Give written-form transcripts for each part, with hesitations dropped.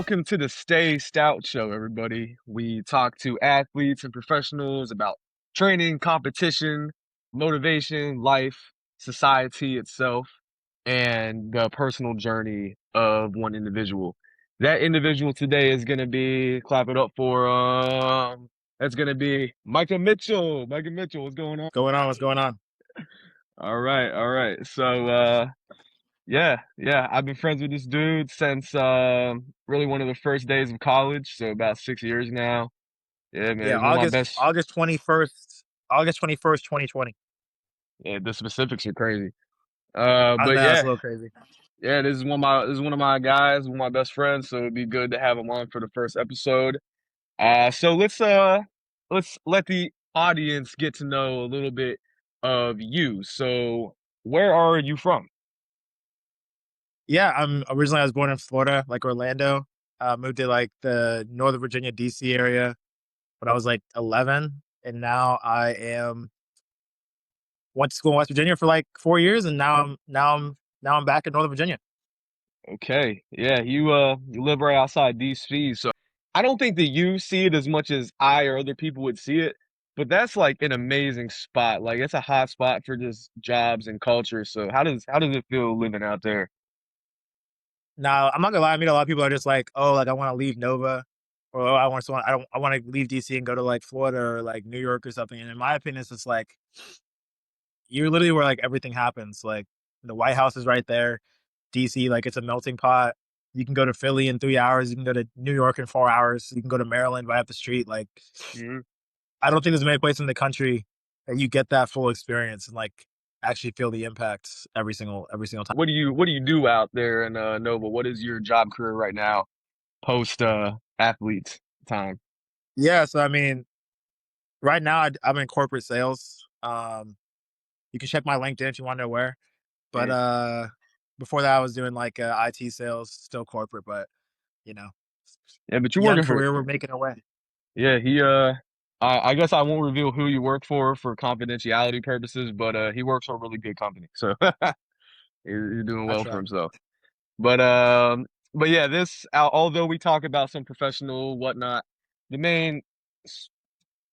welcome to the Stout show, everybody. We talk to athletes and professionals about training, competition, motivation, life, society itself, and the personal journey of one individual. That individual today is going to be, clap it up for, that's going to be Micah Mitchell. Micah Mitchell, what's going on? Going on? What's going on? All right, all right. So, yeah. I've been friends with this dude since really one of the first days of college, so about 6 years now. Yeah, man, Yeah, he's one of my August best. August 21st, August 21st, 2020. Yeah, the specifics are crazy. I But know it's a yeah, little crazy. yeah, this is one of my guys, one of my best friends. So it'd be good to have him on for the first episode. So let's let the audience get to know a little bit of you. So where are you from? Yeah, I was born in Florida, like Orlando. Moved to like the Northern Virginia, DC area when I was like 11, and now I am went to school in West Virginia for like 4 years, and now I'm back in Northern Virginia. Okay. Yeah, you live right outside DC, so I don't think that you see it as much as I or other people would see it, but that's like an amazing spot. Like it's a hot spot for just jobs and culture. So how does it feel living out there? Now I'm not gonna lie, I mean a lot of people are just like, oh, like I want to leave Nova, or oh, I want to leave DC and go to like Florida or like New York or something. And in my opinion, it's just like you're literally where like everything happens. Like the White House is right there. DC, like it's a melting pot. You can go to Philly in 3 hours. You can go to New York in 4 hours. You can go to Maryland right up the street. Like Mhm. I don't think there's many places in the country that you get that full experience and like actually feel the impacts every single time. What do you do out there in Nova? What is your job career right now post athletes time? Yeah, so I mean, right now I'm in corporate sales. You can check my LinkedIn if you want to know where. But Mhm. before that, I was doing like IT sales, still corporate, but you know, Yeah, but you're young working for career, we're making our way. yeah, I guess I won't reveal who you work for confidentiality purposes, but he works for a really good company. So he's doing I well for try. himself. But yeah, although we talk about some professional whatnot, the main s-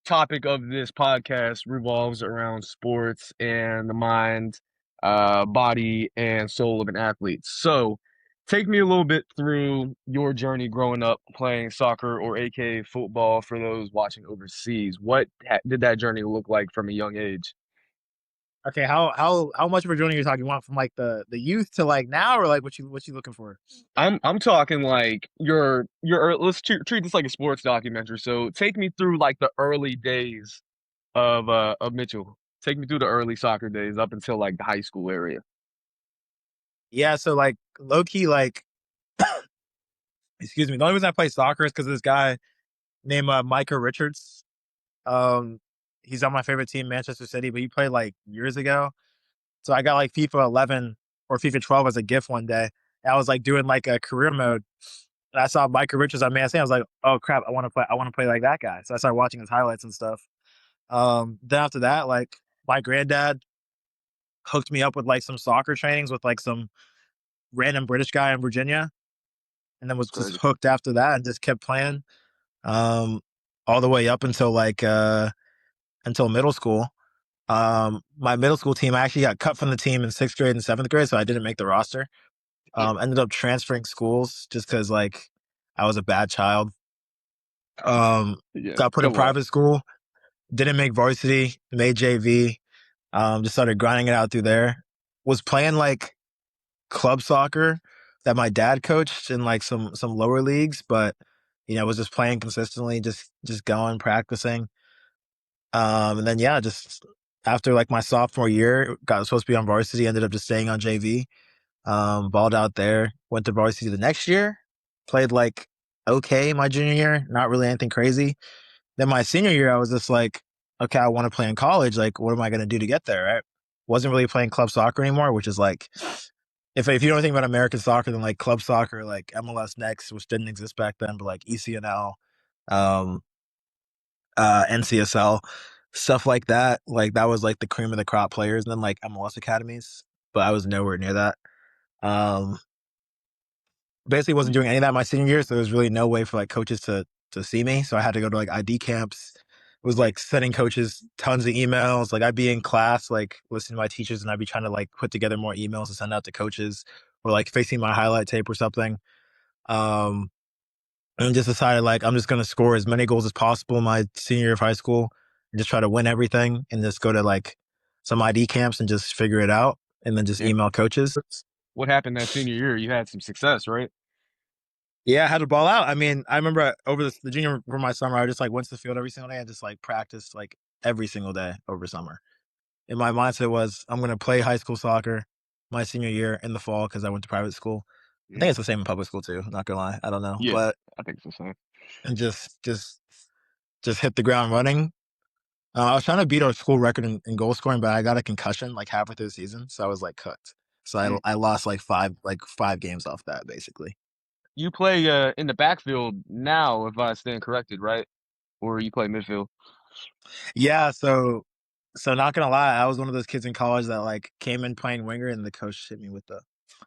topic of this podcast revolves around sports and the mind, body, and soul of an athlete. So, take me a little bit through your journey growing up playing soccer or AKA football for those watching overseas. What did that journey look like from a young age? Okay, how much of a journey are you talking? You want from like the youth to like now, or like what you looking for? I'm talking like let's treat this like a sports documentary. So take me through like the early days of Mitchell. Take me through the early soccer days up until like the high school area. Yeah, so like low key, like excuse me. The only reason I play soccer is because this guy named Micah Richards. Um, he's on my favorite team, Manchester City, but he played like years ago. So I got like FIFA 11 or FIFA 12 as a gift one day. And I was like doing like a career mode, and I saw Micah Richards on Man City. I was like, oh crap, I want to play. I want to play like that guy. So I started watching his highlights and stuff. Then after that, like my granddad hooked me up with like some soccer trainings with like some random British guy in Virginia, and then was It's just crazy. hooked after that and just kept playing um, all the way up until like until middle school. My middle school team, I actually got cut from the team in sixth grade and seventh grade, so I didn't make the roster. Ended up transferring schools just because like I was a bad child. Yeah, Got put in come on. private school, didn't make varsity, made JV. Just started grinding it out through there. Was playing like club soccer that my dad coached in like some lower leagues, but was just playing consistently, just going practicing. And then yeah, just after like my sophomore year, got supposed to be on varsity, ended up just staying on JV. Balled out there, went to varsity the next year, played like okay my junior year, not really anything crazy. Then my senior year, I was just like, okay, I want to play in college. Like, what am I going to do to get there? Right? Wasn't really playing club soccer anymore, which is like, if you know anything about American soccer, then like club soccer, like MLS Next, which didn't exist back then, but like ECNL, um, NCSL, stuff like that. Like that was like the cream of the crop players, and then like MLS academies, but I was nowhere near that. Um, basically wasn't doing any of that my senior year, so there was really no way for like coaches to see me. So I had to go to like ID camps. It was like sending coaches tons of emails. Like I'd be in class, like listening to my teachers, and I'd be trying to like put together more emails to send out to coaches, or like facing my highlight tape or something. Um, and just decided like I'm just gonna score as many goals as possible in my senior year of high school, and just try to win everything, and just go to like some ID camps and just figure it out, and then just Yeah. email coaches. What happened that senior year? You had some success, right? Yeah, I had to ball out. I mean, I remember over the junior for my summer, I just like went to the field every single day and just like practiced like every single day over summer. And my mindset was I'm going to play high school soccer my senior year in the fall because I went to private school. I think Mm. it's the same in public school too. Not gonna lie, I don't know, Yeah, but I think it's the same. and just hit the ground running. I was trying to beat our school record in goal scoring, but I got a concussion like halfway through the season, so I was like cooked. So Mm. I lost like five games off that basically. You play in the backfield now, if I stand corrected, right? Or you play midfield? Yeah, so not gonna lie, I was one of those kids in college that like came in playing winger and the coach hit me with the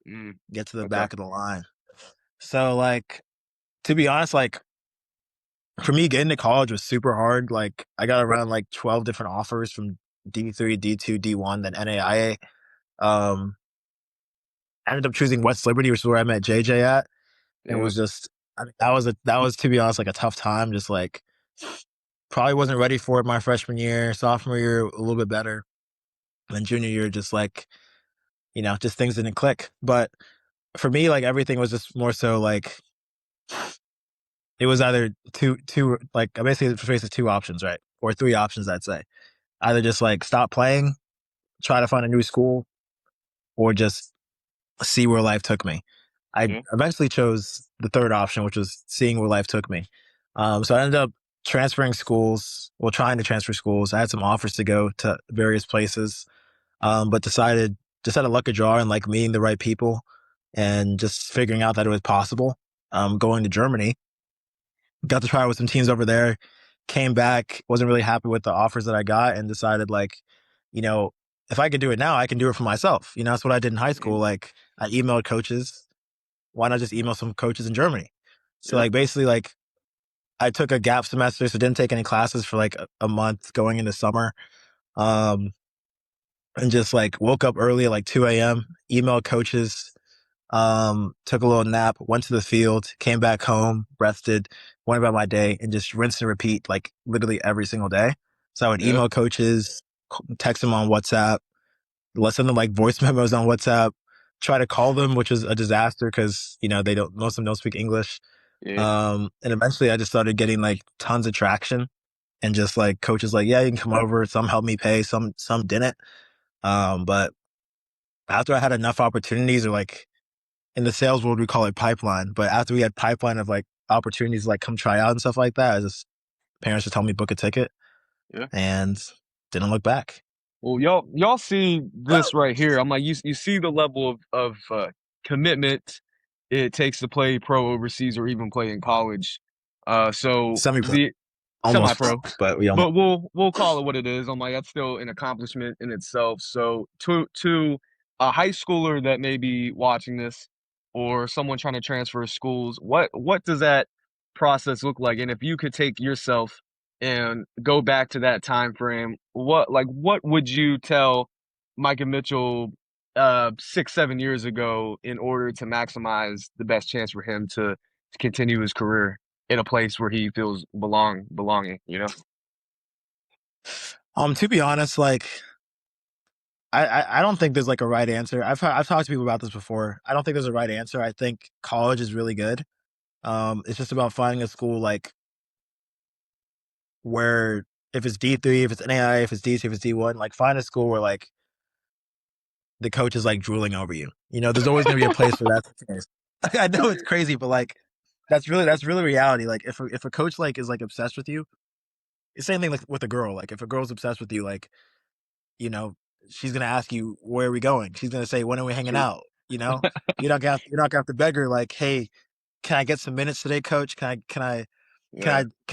Mm. get to the Okay. back of the line. So like to be honest, like for me getting to college was super hard. Like I got around like 12 different offers from D3, D2, D1, then NAIA. Um I ended up choosing West Liberty, which is where I met JJ at. And Yeah. was just I mean, that was to be honest like a tough time. Just like probably wasn't ready for it my freshman year, sophomore year a little bit better. And then junior year just like just things didn't click. But for me, like everything was just more so like it was either two like I basically faced two options, right? Or three options I'd say. Either just like stop playing, try to find a new school, or just see where life took me. I Yeah. eventually chose the third option, which was seeing where life took me. So I ended up transferring schools, well, trying to transfer schools. I had some offers to go to various places, but decided just had a luck of draw and like meeting the right people and just figuring out that it was possible. Going to Germany, got to try with some teams over there, came back, wasn't really happy with the offers that I got, and decided like, you know, if I could do it now, I can do it for myself. That's what I did in high Mm. school. Like I emailed coaches. Why not just email some coaches in Germany? So Yeah. like basically like I took a gap semester, so didn't take any classes for like a month going into summer. Um, and just like woke up early at like 2 a.m., emailed coaches, took a little nap, went to the field, came back home, rested, went about my day, and just rinse and repeat like literally every single day. So I would Yeah. email coaches, text them on WhatsApp, let send them like voice memos on WhatsApp, try to call them, which was a disaster because they don't most of them don't speak English. Yeah. And eventually I just started getting like tons of traction and just like coaches like, yeah, you can come over. Some helped me pay, some didn't. But after I had enough opportunities or like in the sales world, we call it pipeline. But after we had pipeline of like opportunities to like come try out and stuff like that, I just parents just told me book a ticket Yeah. and didn't look back. Well, y'all see this right here. I'm like, you see the level of commitment it takes to play pro overseas or even play in college. So Semi pro, the almost, semi-pro, but we almost. but we'll call it what it is. I'm like, that's still an accomplishment in itself. So to a high schooler that may be watching this, or someone trying to transfer schools, what does that process look like? And if you could take yourself and go back to that time frame, what would you tell Micah Mitchell 6, 7 years ago in order to maximize the best chance for him to continue his career in a place where he feels belonging, you know? To be honest, like I don't think there's like a right answer. I've talked to people about this before. I don't think there's a right answer. I think college is really good. It's just about finding a school like where if it's D3, if it's NAI, if it's D2, if it's D1, like find a school where like the coach is like drooling over you. There's always gonna be a place where that's the case. I know it's crazy, but like that's really reality. Like if a coach like is like obsessed with you, it's the same thing like with a girl. Like if a girl's obsessed with you, like you know, she's gonna ask you where are we going. She's gonna say when are we hanging True. out. You're not gonna have to beg her like, hey, can I get some minutes today, coach? Yeah. Can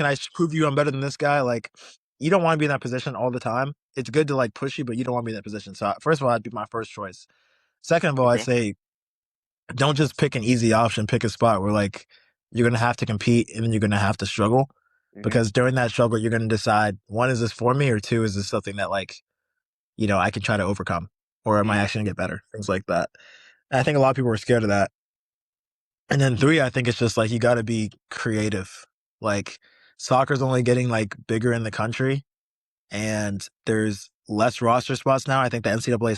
I prove you I'm better than this guy? Like, you don't want to be in that position all the time. It's good to like push you, but you don't want to be in that position. So first of all, that'd be my first choice. Second of all, I'd Okay. say don't just pick an easy option. Pick a spot where like you're gonna have to compete and then you're gonna have to struggle. Hmm. Because during that struggle, you're gonna decide one, is this for me, or two, is this something that like I can try to overcome, or am I Hmm. actually gonna get better? Things like that. And I think a lot of people are scared of that. And then three, I think it's just like you got to be creative. Like soccer's only getting like bigger in the country, and there's less roster spots now. I think the NCAA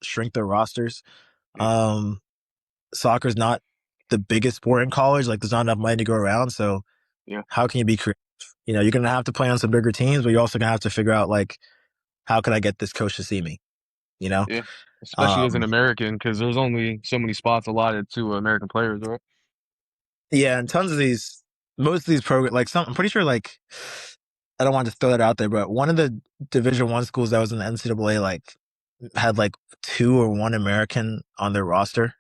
shrink their rosters. Yeah. Um, Soccer's not the biggest sport in college. Like there's not enough money to go around. So Yeah. how can you be creative? You're gonna have to play on some bigger teams, but you're also gonna have to figure out like how can I get this coach to see me? You know, Yeah. Especially as an um, American, because there's only so many spots allotted to American players, right? yeah, and tons of these, most of these programs, like some, I'm pretty sure like I don't want to throw that out there, but one of the Division 1 schools that was in the NCAA like had like two or one American on their roster,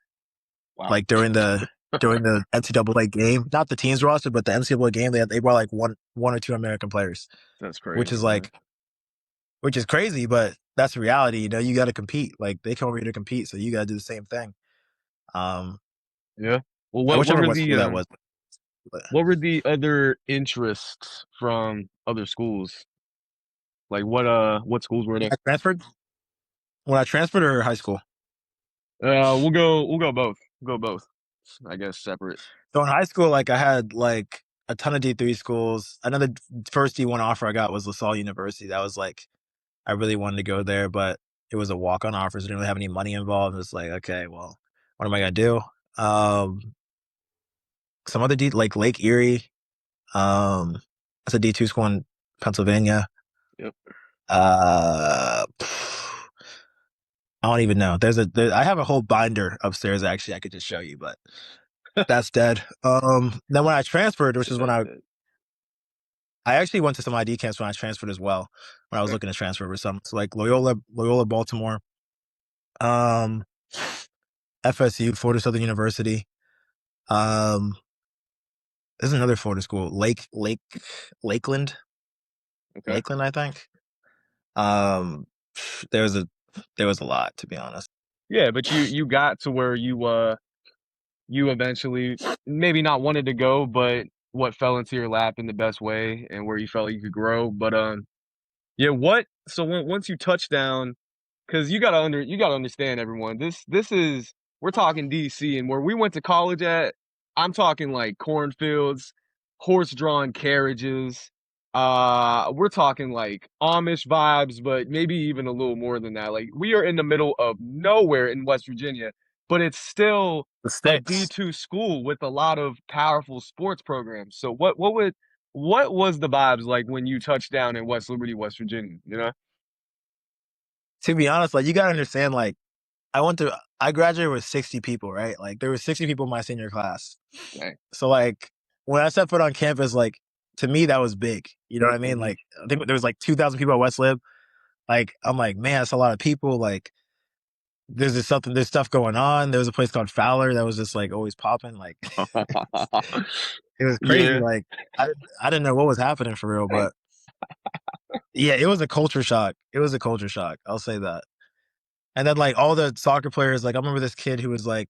Wow. like during the NCAA game, not the team's roster, but the NCAA game. They brought like one or two American players, That's which crazy, is man. like which is crazy, but that's reality. You got to compete. Like they come over here to compete, so you got to do the same thing. Um, Yeah. Well, I what wish I what remember were what the school that was. But what were the other interests from other schools? Like what schools were they? I transferred when I transferred or high school. We'll go both. Go both. I guess separate. So in high school, like I had like a ton of D3 schools. Another first D1 offer I got was LaSalle University. That was like I really wanted to go there, but it was a walk-on offer, so I didn't really have any money involved. It's like, okay, well, what am I gonna do? Um, some other D like Lake Erie. Um, that's a D2 school in Pennsylvania. Yep. I don't even know. I have a whole binder upstairs. Actually, I could just show you, but that's dead. Then when I transferred, which is when That's I it. I actually went to some ID camps when I transferred as well. When I was Okay. looking to transfer for some, so like Loyola, Baltimore, um, FSU, Florida Southern University. Um, there's another Florida school, Lakeland, Okay. Lakeland, I think. Um, there was a there was a lot, to be honest. Yeah, but you got to where you eventually maybe not wanted to go, but what fell into your lap in the best way and where you felt you could grow. But yeah, once you touch down, because you gotta understand everyone. This is we're talking DC, and where we went to college at, I'm talking like cornfields, horse-drawn carriages. We're talking like Amish vibes, but maybe even a little more than that. Like we are in the middle of nowhere in West Virginia, but it's still The a sticks. D2 school with a lot of powerful sports programs. So what was the vibes like when you touched down in West Liberty, West Virginia, you know? To be honest, like you gotta understand, like I graduated with 60 people, right? Like there were 60 people in my senior class. Dang. So like when I set foot on campus, like to me that was big. You know what I mean? Mhm. Like I think there was like 2,000 people at West Lib. Like I'm like, man, that's a lot of people. Like there's stuff going on. There was a place called Fowler that was just like always popping. Like it was crazy. Yeah. Like I didn't know what was happening for real, but yeah, it was a culture shock. It was a culture shock. I'll say that. And then like all the soccer players, like I remember this kid who was like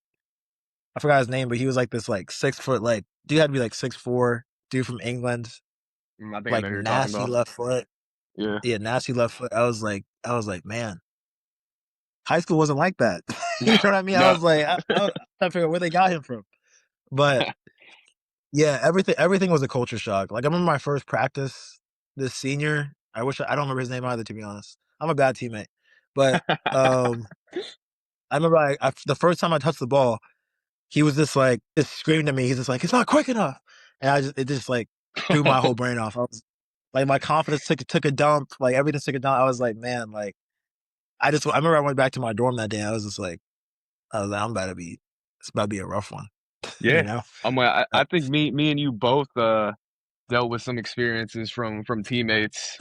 I forgot his name, but he was like this like 6 foot like dude had to be like 6'4" dude from England, I think I know like who you're talking nasty about. left foot. Yeah. Yeah, nasty left foot. I was like, man, high school wasn't like that. You No, know what I mean? I no. was like, I was trying to figure out where they got him from. But yeah, everything was a culture shock. Like I remember my first practice this senior. I don't remember his name either, to be honest. I'm a bad teammate. But um I remember the first time I touched the ball, he was just screamed at me. He's just like, it's not quick enough. And it just like threw my whole brain off. I was like my confidence took a dump, like everything took a dump. I was like, man, like I remember I went back to my dorm that day. I was like, it's about to be a rough one, you Yeah. know? I think me and you both dealt with some experiences from teammates.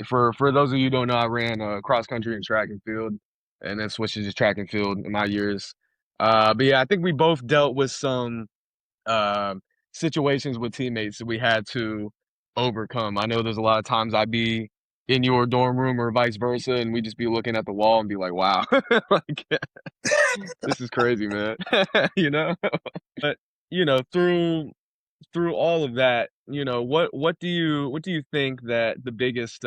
For those of you who don't know, I ran cross country and track and field, and then switched to just track and field in my years. But yeah, I think we both dealt with some um situations with teammates that we had to overcome. I know there's a lot of times I'd be in your dorm room or vice versa, and we just be looking at the wall and be like, wow, like this is crazy, man. You know? But through all of that, what do you think that the biggest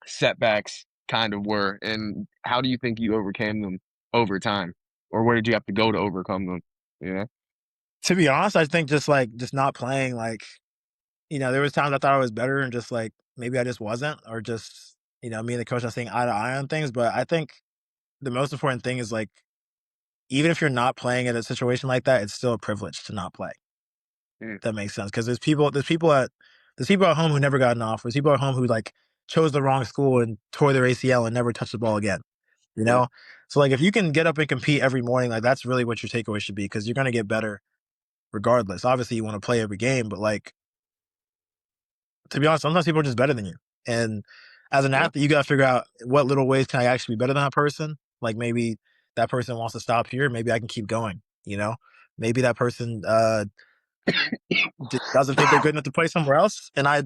setbacks kind of were, and how do you think you overcame them over time, or where did you have to go to overcome them? Yeah. To be honest, I think just not playing. There was times I thought I was better, and just like maybe I just wasn't, or just me and the coach not seeing eye to eye on things. But I think the most important thing is like even if you're not playing in a situation like that, it's still a privilege to not play. Mm, That makes sense because there's people at home who never got an offer. There's people at home who like chose the wrong school and tore their ACL and never touched the ball again. You yeah. know, so like if you can get up and compete every morning, like that's really what your takeaway should be because you're gonna get better regardless. Obviously, you want to play every game, but like to be honest, sometimes people are just better than you. And as an Yeah. athlete, you got to figure out what little ways can I actually be better than that person. Like maybe that person wants to stop here. Maybe I can keep going. Maybe that person doesn't think they're good enough to play somewhere else, and I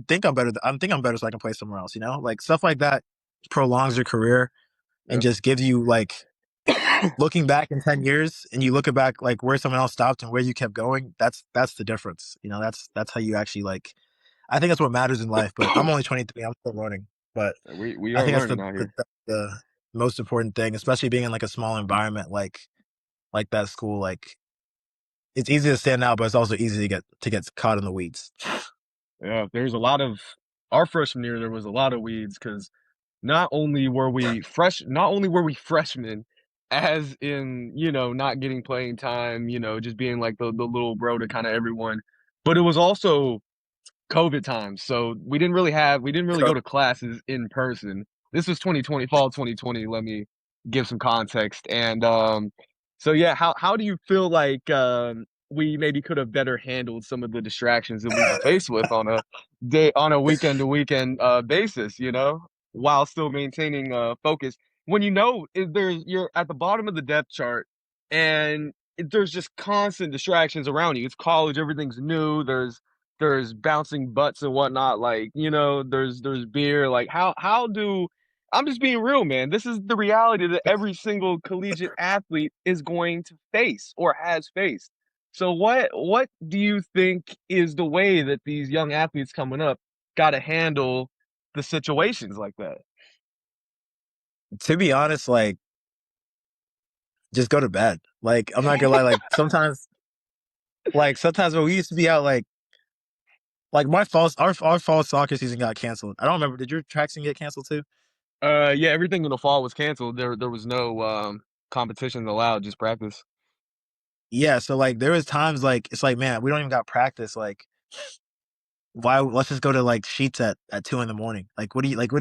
think I'm better. I think I'm better, so I can play somewhere else. Like stuff like that prolongs your career and Yeah. just gives you like looking back in 10 years, and you look back like where someone else stopped and where you kept going. That's the difference. That's how you actually like. I think that's what matters in life. But I'm only 23. I'm still learning. But We I are think that's learning the out the, here. the most important thing, especially being in like a small environment like that school. Like it's easy to stand out, but it's also easy to get caught in the weeds. Yeah, there's a lot of our freshman year. There was a lot of weeds because not only were we freshmen, as in not getting playing time, just being like the little bro to kind of everyone, but it was also COVID times, so we didn't really go to classes in person. This was 2020, fall 2020. Let me give some context. And so yeah, how do you feel like we maybe could have better handled some of the distractions that we were faced with on a weekend to weekend basis, while still maintaining focus. When you're at the bottom of the depth chart and there's just constant distractions around you. It's college, everything's new. There's bouncing butts and whatnot, like, there's beer. Like how do I'm just being real, man. This is the reality that every single collegiate athlete is going to face or has faced. So what do you think is the way that these young athletes coming up gotta handle the situations like that? To be honest, just go to bed. Like I'm not gonna lie. Sometimes when we used to be out, like our fall soccer season got canceled. I don't remember. Did your track season get canceled too? Yeah, everything in the fall was canceled. There was no competitions allowed, just practice. Yeah. So like there was times like it's like man, we don't even got practice. Like why? Let's just go to like sheets at 2 in the morning. Like what do you like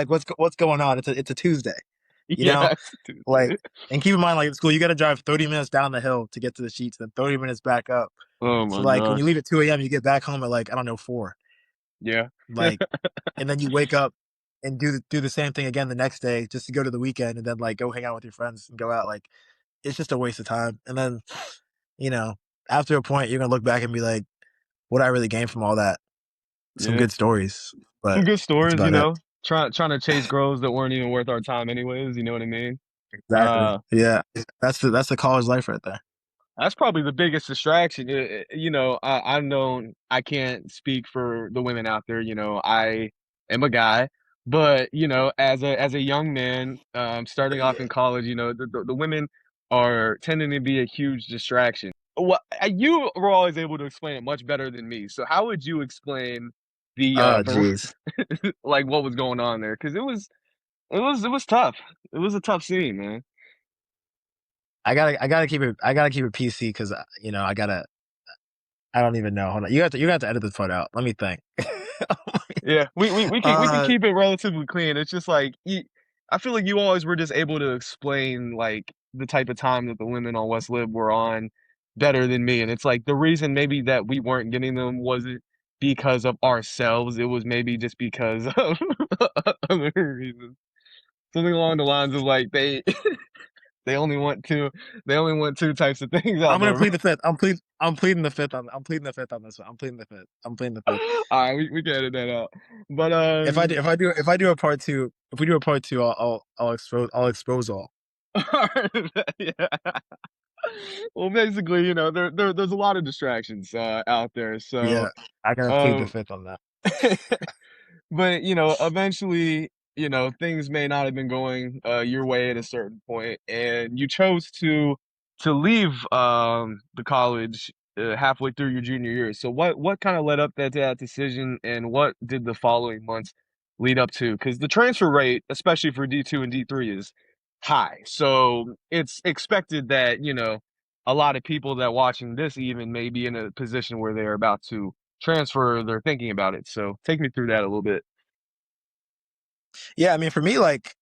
what's going on? It's a Tuesday. You know Yes, like Tuesday. and keep in mind like at school you got to drive 30 minutes down the hill to get to the sheets, then 30 minutes back up. Oh So my like when you gosh. leave at 2 a.m., you get back home at like I don't know 4. Yeah. Like and then you wake up and do the same thing again the next day just to go to the weekend and then like go hang out with your friends and go out. Like it's just a waste of time. And then you know after a point you're gonna look back and be like, what I really gained from all that? Some Yeah. good stories, but Some good that's stories, about it. trying to chase girls that weren't even worth our time anyways, you know what I mean? Exactly. Uh Yeah, that's the college life right there. That's probably the biggest distraction. I know I can't speak for the women out there. I am a guy, but as a young man, starting off in college, the women are tending to be a huge distraction. Well, you were always able to explain it much better than me. So how would you explain the Oh, jeez. like what was going on there? Because it was tough. It was a tough scene, man. I gotta keep it PC because I don't even know. Hold on, you got to edit this part out. Let me think. Yeah, we can uh, keep it relatively clean. It's just like I feel like you always were just able to explain like the type of time that the women on West Lib were on better than me, and it's like the reason maybe that we weren't getting them wasn't because of ourselves. It was maybe just because of other reasons. Something along the lines of like they only want two they only want two types of things I'm out gonna there. plead the fifth. I'm pleading the fifth on this one. I'm pleading the fifth. I'm pleading the fifth. All right, we can edit that out. But if I do a part two, if we do a part two, I'll expose all. yeah. Well, basically, you know, there's a lot of distractions out there. So, Yeah, I gotta plead the um, fifth on that. but you know, eventually, you know, things may not have been going your way at a certain point, and you chose to leave the college halfway through your junior year. So, what kind of led up to that decision, and what did the following months lead up to? Because the transfer rate, especially for D2 and D3, is high. So it's expected that, you know, a lot of people that watching this even may be in a position where they're about to transfer, they're thinking about it. So take me through that a little bit. Yeah, I mean, for me, like,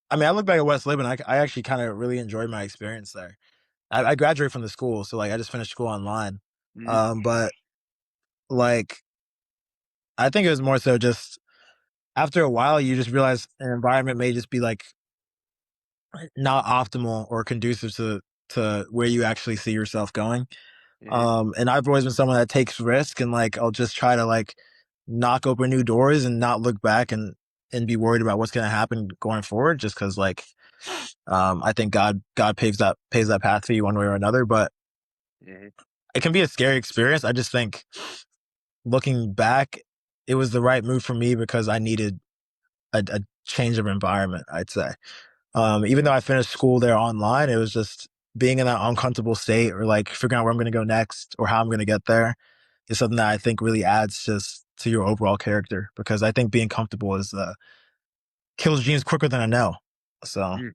I mean, I look back at West Lib, and I actually kind of really enjoyed my experience there. I graduated from the school, so like I just finished school online. Mhm, But like I think it was more so just after a while, you just realize an environment may just be like not optimal or conducive to where you actually see yourself going. mhm, And I've always been someone that takes risk, and like I'll just try to like knock open new doors and not look back and be worried about what's going to happen going forward, just because like I think God paves that path for you one way or another. But mhm, it can be a scary experience. I just think looking back, it was the right move for me because I needed a change of environment, I'd say. Even yeah, though I finished school there online, it was just being in that uncomfortable state or like figuring out where I'm going to go next or how I'm going to get there is something that I think really adds just to your overall character, because I think being comfortable is kills dreams quicker than a no. So mhm.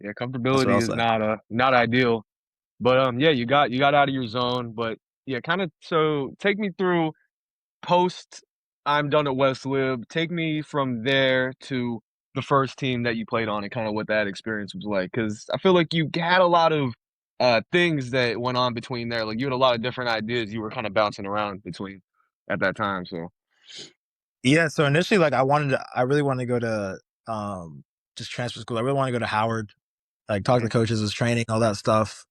Yeah, that's what comfortability I'll is say. not ideal. But yeah, you got out of your zone. But yeah, kind of so take me through post I'm done at West Lib, take me from there to the first team that you played on and kind of what that experience was like. Because I feel like you had a lot of things that went on between there. Like you had a lot of different ideas you were kind of bouncing around between at that time. So, Yeah. So initially, like I really wanted to go to just transfer school. I really want to go to Howard, like talk to the mhm, coaches, was training, all that stuff.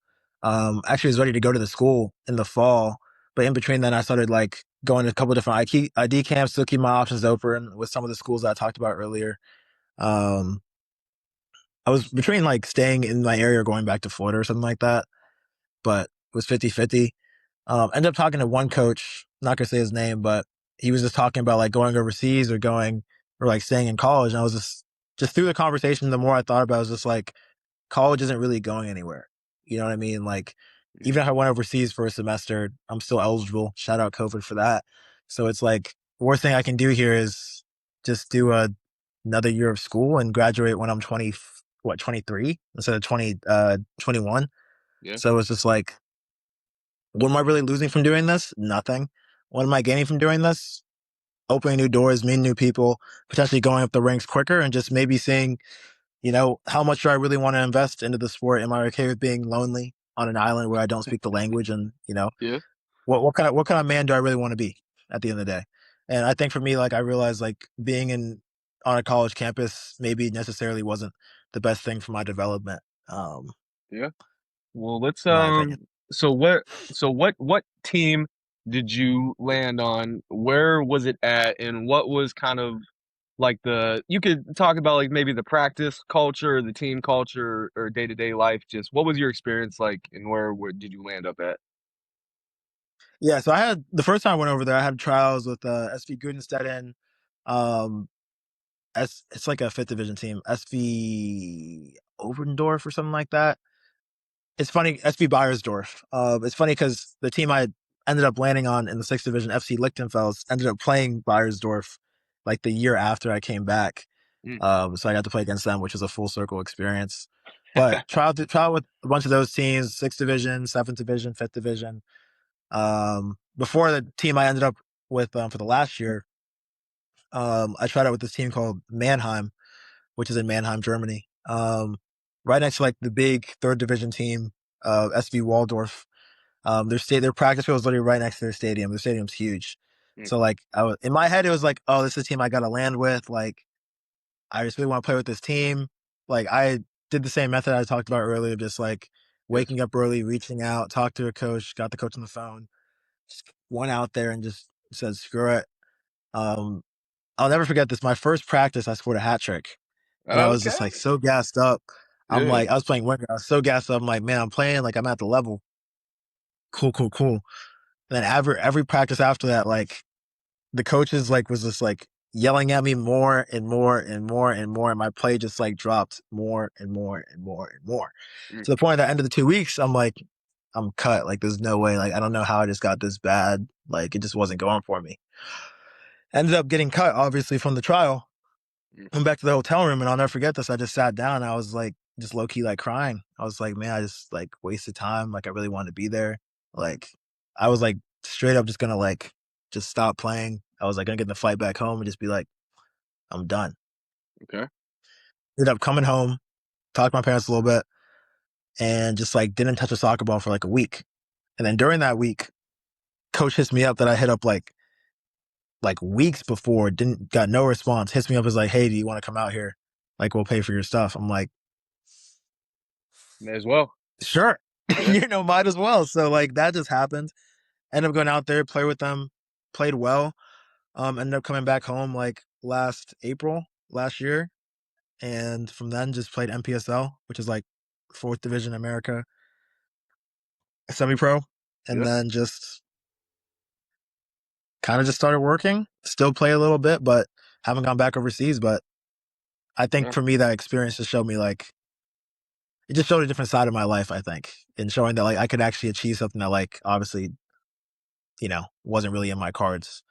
Actually was ready to go to the school in the fall, but in between then I started like going to a couple different ID camps to keep my options open with some of the schools that I talked about earlier. Um, I was between like staying in my area or going back to Florida or something like that, but it was 50-50. Ended up talking to one coach, not gonna say his name, but he was just talking about like going overseas or going or like staying in college. And I was just through the conversation, the more I thought about it, I was just like, college isn't really going anywhere. You know what I mean? Like, mhm, even if I went overseas for a semester, I'm still eligible. Shout out COVID for that. So it's like, the worst thing I can do here is just do another year of school and graduate when I'm 20, what, 23 instead of 21. yeah, So it's just like, what am I really losing from doing this? Nothing. What am I gaining from doing this? Opening new doors, meeting new people, potentially going up the ranks quicker, and just maybe seeing, how much do I really want to invest into the sport? Am I okay with being lonely on an island where I don't speak the language? And yeah, what kind of man do I really want to be at the end of the day? And I think for me, like I realized, like being in on a college campus maybe necessarily wasn't the best thing for my development. yeah. Well, let's In my opinion. so what team did you land on? Where was it at and what was kind of like the you could talk about like maybe the practice culture, the team culture or day-to-day life just what was your experience like and where did you land up at? Yeah, so I had the first time I went over there, I had trials with SV Gudenstedt. Um, it's like a fifth division team, SV Oberndorf or something like that. It's funny, SV Bayersdorf. It's funny because the team I ended up landing on in the sixth division, FC Lichtenfels, ended up playing Bayersdorf like the year after I came back. Mm, So I got to play against them, which was a full circle experience. But trial with a bunch of those teams, sixth division, seventh division, fifth division. Before the team I ended up with for the last year, I tried out with this team called Mannheim, which is in Mannheim, Germany. Right next to like the big third division team, SV Waldorf. Their practice field was literally right next to their stadium. The stadium's huge. mm, So like in my head, it was like, oh, this is a team I got to land with. Like I just really want to play with this team. Like I did the same method I talked about earlier, just like yeah. waking up early, reaching out, talk to a coach, got the coach on the phone, just went out there and just said, screw it. I'll never forget this. My first practice, I scored a hat trick, and I was just Okay. like so gassed up. I'm Yeah. like, I was playing winger. I was so gassed up. I'm like, man, I'm playing like I'm at the level. Cool, cool, cool. And then every practice after that, like the coaches like was just like yelling at me more and more and more and more, and my play just like dropped more and more and more and more. Mm, To the point at the end of the 2 weeks, I'm like, I'm cut. Like, there's no way. Like, I don't know how I just got this bad. Like, it just wasn't going for me. Ended up getting cut, obviously, from the trial. mm. Went back to the hotel room, and I'll never forget this. I just sat down. And I was like, just low key, like crying. I was like, man, I just like wasted time. Like, I really wanted to be there. Like, I was like straight up just gonna like just stop playing. I was like gonna get in the flight back home and just be like, I'm done. Okay. Ended up coming home, talked to my parents a little bit, and just like didn't touch a soccer ball for like a week. And then during that week, coach hits me up that I hit up like weeks before, didn't got no response. Hits me up, is like, hey, do you want to come out here? Like, we'll pay for your stuff. I'm like, May as well. sure. Yeah. Might as well. So like that just happened. Ended up going out there, play with them, played well. Ended up coming back home like last April last year. And from then just played MPSL, which is like fourth division America, semi pro. And Yeah. then just kind of just started working. Still play a little bit, but haven't gone back overseas. But I think Yeah. for me that experience just showed me like it just showed a different side of my life, I think, in showing that like I could actually achieve something that like obviously, wasn't really in my cards.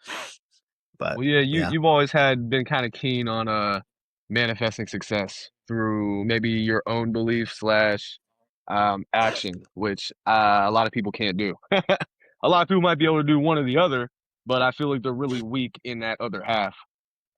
But Well, yeah, yeah. you've always had been kind of keen on manifesting success through maybe your own belief slash action, which a lot of people can't do. A lot of people might be able to do one or the other, but I feel like they're really weak in that other half.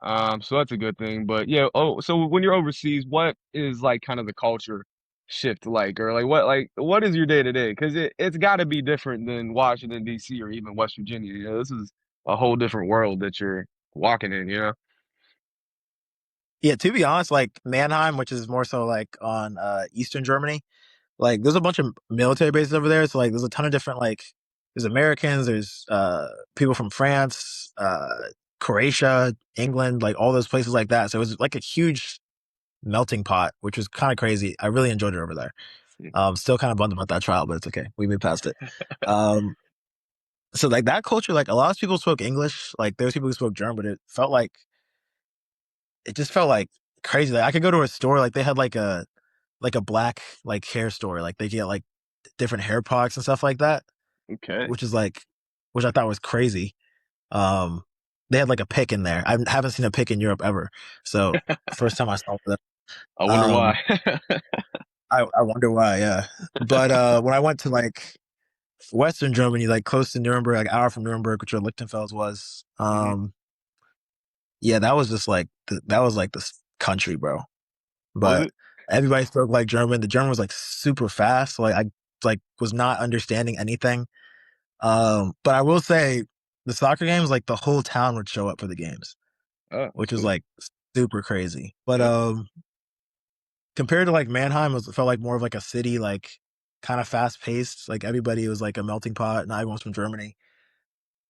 So that's a good thing. But yeah, oh, so when you're overseas, what is like kind of the culture shift like, or like what is your day to day? Because it's got to be different than Washington D.C. or even West Virginia. This is a whole different world that you're walking in. Yeah, to be honest, like Mannheim, which is more so like on Eastern Germany, like there's a bunch of military bases over there. So like there's a ton of different like there's Americans, there's people from France, Croatia, England, like all those places like that. So it was like a huge melting pot, which was kind of crazy. I really enjoyed it over there. Still kind of bummed about that trial, but it's okay. We moved past it. Um, so like that culture, like a lot of people spoke English. Like there was people who spoke German, but it just felt like crazy. Like I could go to a store, like they had like a black like hair store, like they get like different hair products and stuff like that, Okay. which is like which I thought was crazy. Um, they had like a pick in there. I haven't seen a pick in Europe ever, so first time I saw that. I wonder why. Um, I wonder why. Yeah, but when I went to like Western Germany, like close to Nuremberg, like an hour from Nuremberg, which where Lichtenfels was, Hmm. yeah, that was just like that was like this country, bro. Was But it? everybody spoke like German. The German was like super fast. So, like I like was not understanding anything. But I will say the soccer games, like the whole town would show up for the games, Oh, which was cool. like super crazy. But Yeah. compared to like Mannheim, it felt like more of like a city, like kind of fast paced. Like everybody was like a melting pot. Not everyone's from Germany.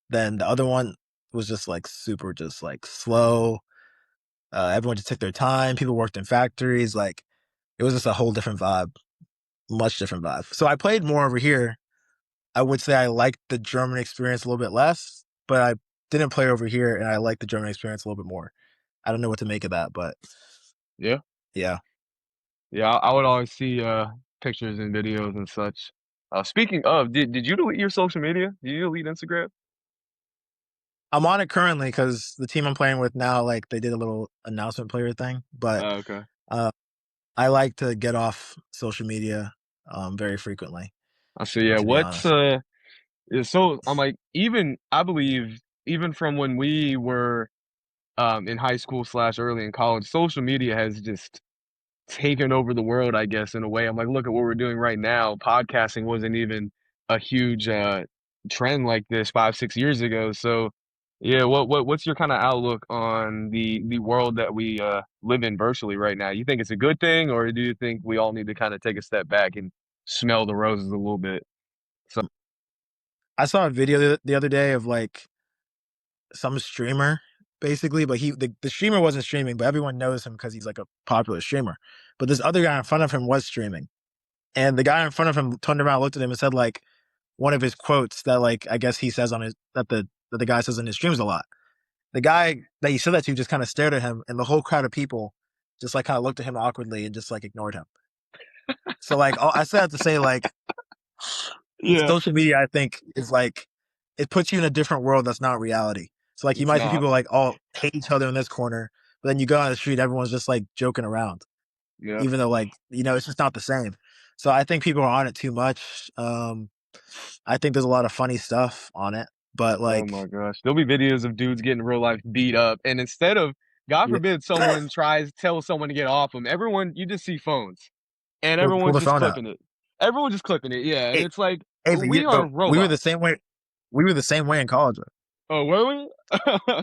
Then the other one was just like super, just like slow. Everyone just took their time. People worked in factories. Like it was just a whole different vibe, much different vibe. So I played more over here. I would say I liked the German experience a little bit less, but I didn't play over here, and I liked the German experience a little bit more. I don't know what to make of that, but Yeah. yeah, Yeah. I would always see pictures and videos and such. Speaking of, did you delete your social media? Did you delete Instagram? I'm on it currently because the team I'm playing with now, like they did a little announcement player thing, but Okay. uh, I like to get off social media very frequently, I see. Yeah. to be What's honest. so I'm like even I believe even from when we were in high school slash early in college, social media has just taken over the world, I guess, in a way. I'm like, look at what we're doing right now. Podcasting wasn't even a huge trend like this 5, 6 years ago. So yeah, what's your kind of outlook on the world that we live in virtually right now? You think it's a good thing, or do you think we all need to kind of take a step back and smell the roses a little bit? So I saw a video the other day of like some streamer. basically, but the streamer wasn't streaming, but everyone knows him because he's like a popular streamer. But this other guy in front of him was streaming, and the guy in front of him turned around, looked at him, and said like one of his quotes that like I guess he says on his that the guy says in his streams a lot. The guy that he said that to just kind of stared at him, and the whole crowd of people just like kind of looked at him awkwardly and just like ignored him. So like I said that to say like Yeah, social media, I think, is like it puts you in a different world that's not reality. So like you it's might see not. people like all hate each other in this corner, but then you go on the street, everyone's just like joking around, Yeah. even though like it's just not the same. So I think people are on it too much. I think there's a lot of funny stuff on it, but Oh like my gosh. There'll be videos of dudes getting real life beat up, and instead of, God yeah, forbid, someone tries tell someone to get off them, everyone you just see phones, and pull everyone's the just phone out. clipping it. Everyone's just clipping it, yeah. And Hey, it's like hey, we are but we were the robots. same way. We were the same way in college. Oh, were we?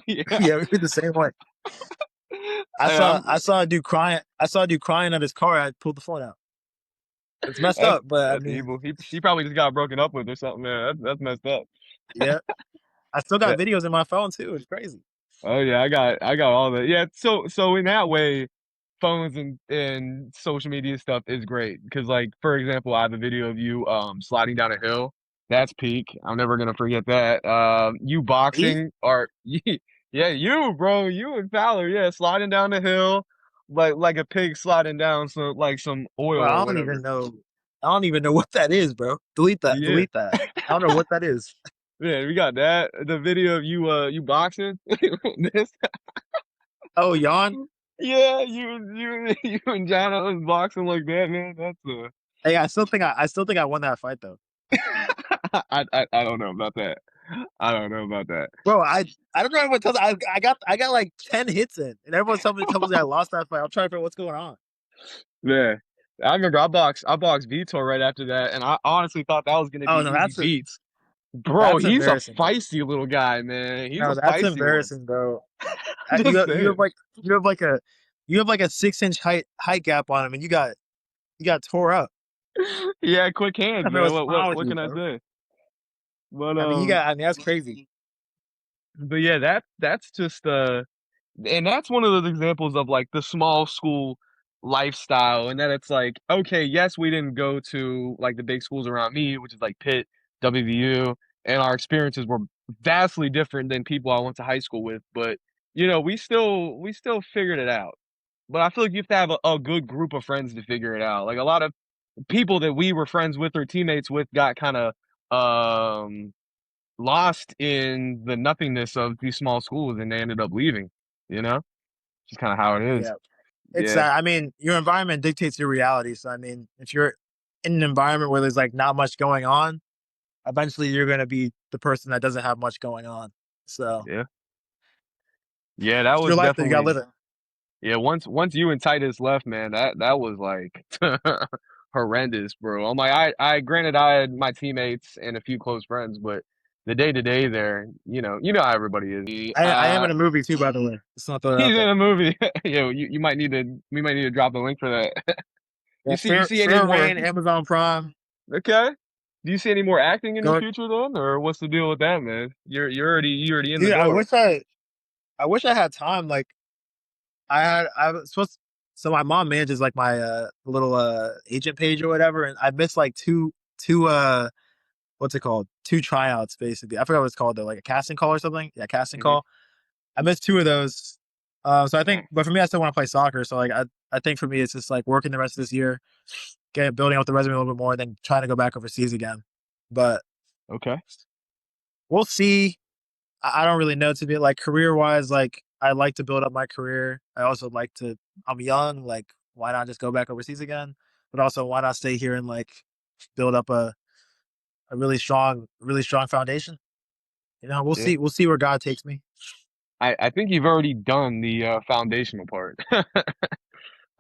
Yeah. Yeah, we were the same way. I'm, I saw a dude crying. I saw a dude crying at his car. I pulled the phone out. It's messed that's up, but I that's mean, evil. He probably just got broken up with or something, man. That's messed up. yeah. I still got videos in my phone too. It's crazy. Oh yeah, I got all that. Yeah, so in that way, phones and social media stuff is great because like for example, I have a video of you sliding down a hill. That's peak. I'm never gonna forget that. You Me? boxing or yeah, you bro, you and Fowler, yeah, sliding down the hill like a pig sliding down some like some oil Bro, or I don't even whatever. know. I don't even know what that is, bro. Delete that. Yeah. Delete that. I don't know what that is. Yeah, we got that. The video of you boxing. This Oh, yawn. Yeah, you and Jana was boxing like that, man. That's Hey, I still think I won that fight though, I don't know about that. I don't know about that. bro. I don't know what tells. I got like 10 hits in, and everyone's telling me I lost that fight. I'm trying to figure out what's going on. Yeah. I remember I boxed Vitor right after that, and I honestly thought that was gonna be Oh no, easy beats. Bro, that's he's a embarrassing, bro. feisty little guy, man. He's a No, that's feisty one. embarrassing, bro. Just You have saying. like you have like a 6 inch height gap on him, and you got tore up. Yeah, quick hands, I mean, man. what's What wrong what with what you, can I bro? say? But I mean, that's crazy. yeah, that's just and that's one of those examples of like the small school lifestyle and that it's like okay yes we didn't go to like the big schools around me which is like Pitt, WVU, and our experiences were vastly different than people I went to high school with, but we still figured it out. But I feel like you have to have a good group of friends to figure it out. Like a lot of people that we were friends with or teammates with got kind of um lost in the nothingness of these small schools and they ended up leaving, you know? Just kind of how it is. Yeah, it's Yeah, I mean, your environment dictates your reality. So I mean, if you're in an environment where there's like not much going on, eventually you're gonna be the person that doesn't have much going on. So yeah, yeah. That it's your was life that you gotta definitely live it. yeah. Once you and Titus left, man, that was like horrendous, bro. I'm like, I granted I had my teammates and a few close friends, but the day to day there, you know how everybody is. I am in a movie too, by the way. Let's not throw that out He's in there. a movie. Yo, you might need to we might need to drop a link for that. Yeah, You see any Fair more? Rain, Amazon Prime. Okay. Do you see any more acting in the Go, future then, or what's the deal with that, man? You're already in the dude. door. I wish I had time. Like I was supposed. So my mom manages like my little agent page or whatever, and I missed like two what's it called? Two tryouts basically. I forgot what it's called though, like a casting call or something. Yeah, casting Hmm. call. I missed two of those. So I think, but for me, I still want to play soccer. So like I think for me, it's just like working the rest of this year, building out the resume a little bit more, then trying to go back overseas again. But Okay. we'll see. I don't really know to be like career wise. Like I like to build up my career. I also like to. I'm young. Like why not just go back overseas again? But also why not stay here and like build up a really strong foundation. We'll Yeah. see. We'll see where God takes me. I think you've already done the foundational part.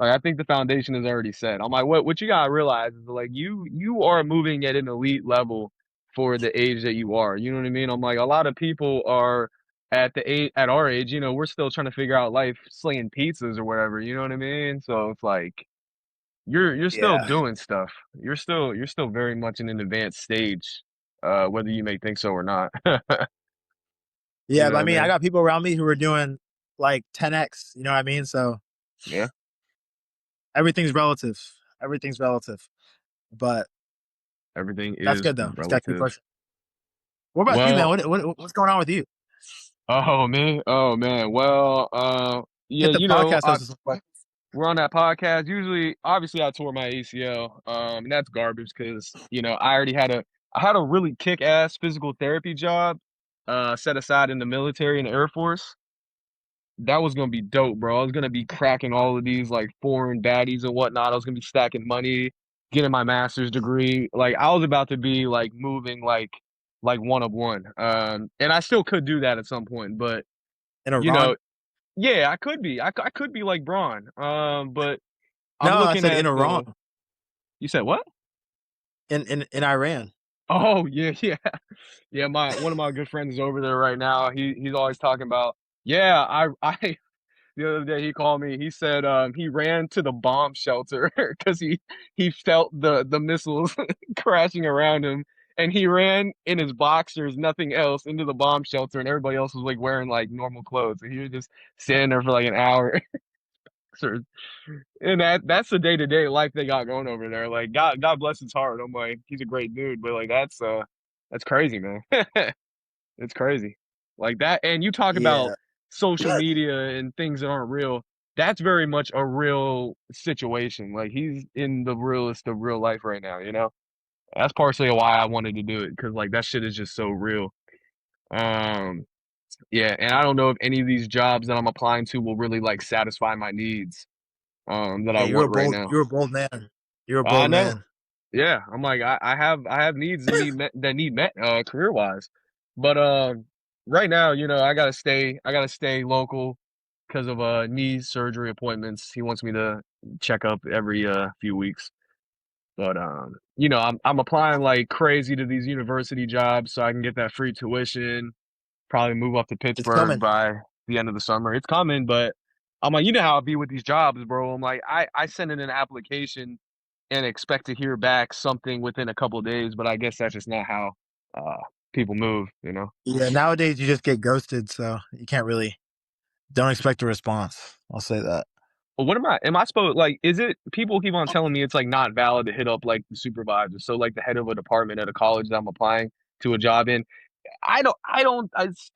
Like I think the foundation is already set. I'm like, what you gotta realize is like you are moving at an elite level for the age that you are. You know what I mean? I'm like a lot of people are at the age at our age, we're still trying to figure out life slinging pizzas or whatever, you know what I mean? So it's like you're still Yeah. doing stuff. You're still very much in an advanced stage, whether you may think so or not. You Yeah, know but what I I mean, I mean? got people around me who are doing like 10x. You know what I mean? So Yeah, everything's relative. Everything's relative. But everything that's is good though. Just gotta keep relative. pushing. What about you, man? Well, What's going on with you? oh me, oh man. Well, yeah, Hit the podcast I host with some questions. we're on that podcast. Usually, obviously, I tore my ACL, and that's garbage because I had a really kick ass physical therapy job, set aside in the military and the Air Force. That was gonna be dope, bro. I was gonna be cracking all of these like foreign baddies and whatnot. I was gonna be stacking money, getting my master's degree. Like I was about to be like moving like one of one. And I still could do that at some point, but In you know, Iran? yeah, I could be. I could be like Braun. But I'm No, I looking said at in Iran. the. You said what? In Iran. Oh yeah, yeah, yeah. My one of my good friends is over there right now. He's always talking about. Yeah, I the other day he called me. He said he ran to the bomb shelter because he felt the missiles crashing around him, and he ran in his boxers, nothing else, into the bomb shelter, and everybody else was like wearing like normal clothes, and he was just standing there for like an hour. Sort And that's the day to day life they got going over there. Like God bless his heart. I'm like he's a great dude, but like that's crazy, man. It's crazy. Like that, and you talk about Yeah. social media and things that aren't real. That's very much a real situation. Like he's in the realest of real life right now, you know? That's partially why I wanted to do it, because like that shit is just so real. Um, yeah, and I don't know if any of these jobs that I'm applying to will really like satisfy my needs that I Hey, want right now. you're a bold man. You're a I bold know. man. Yeah, I'm like I have needs that need met career wise, but right now I gotta stay local because of knee surgery appointments. He wants me to check up every few weeks, but I'm applying like crazy to these university jobs so I can get that free tuition. Probably move up to It's Pittsburgh coming. by the end of the summer. It's coming, but I'm like, you know how it be with these jobs, bro. I'm like, I send in an application and expect to hear back something within a couple of days, but I guess that's just not how uh people move, you know. Yeah, nowadays you just get ghosted, so you can't really don't expect a response. I'll say that. But what am I supposed like is it people keep on telling me it's like not valid to hit up like the supervisor, so like the head of a department at a college that I'm applying to a job in.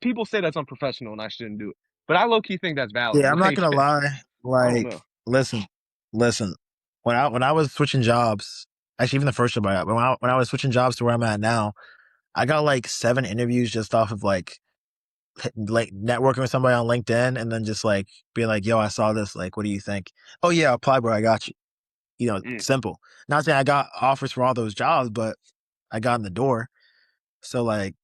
People say that's unprofessional and I shouldn't do it. But I low key think that's valid. Yeah, I'm not Like gonna lie. I don't Like, know. listen, listen. When I was switching jobs, actually even the first job I got, but when I was switching jobs to where I'm at now, I got like 7 interviews just off of like networking with somebody on LinkedIn and then just like being like, yo, I saw this. Like, what do you think? Oh yeah, apply, bro. I got you. You know, Mm. simple. Not saying I got offers for all those jobs, but I got in the door. So like,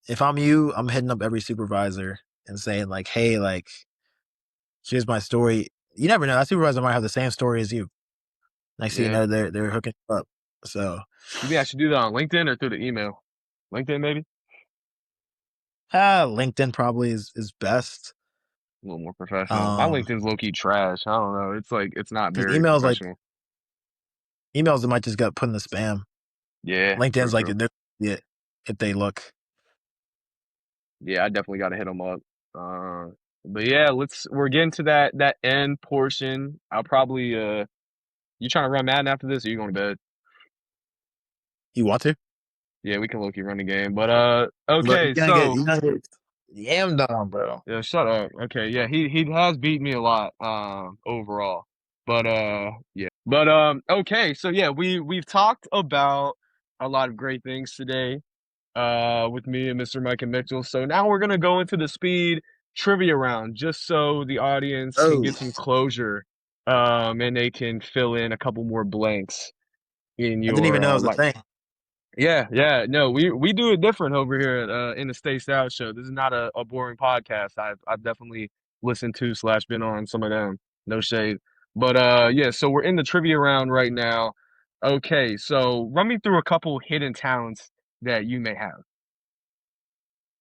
if I'm you, I'm hitting up every supervisor and saying like, hey, like, here's my story. You never know. That supervisor might have the same story as you. Next thing you Yeah. know, they're hooking you up. So, You think I should do that on LinkedIn or through the email? LinkedIn maybe? LinkedIn probably is best. A little more professional. My Um, LinkedIn's low key trash. I don't know. It's like it's not because very professional. emails that might just get put in the spam. Yeah, for LinkedIn's like sure. yeah, if they look. Yeah, I definitely got to hit them up. Uh, but yeah, we're getting to that end portion. I'll probably you trying to run Madden after this or you going to bed? You want to? Yeah, we can low key run the game. But Look, okay, so you're gonna get yammed on, bro. yeah, shut up. Okay, yeah, he has beat me a lot overall. But yeah. But okay, so yeah, we've talked about a lot of great things today with me and Mr. Micah Mitchell. So now we're gonna go into the speed trivia round just so the audience can Oh, get some closure and they can fill in a couple more blanks in I didn't even your know it was a like thing. yeah, yeah. No, we do it different over here at, in the Stay Stout show. This is not a boring podcast. I've definitely listened to slash been on some of them. No shade. But yeah, so we're in the trivia round right now. Okay, so run me through a couple hidden talents that you may have.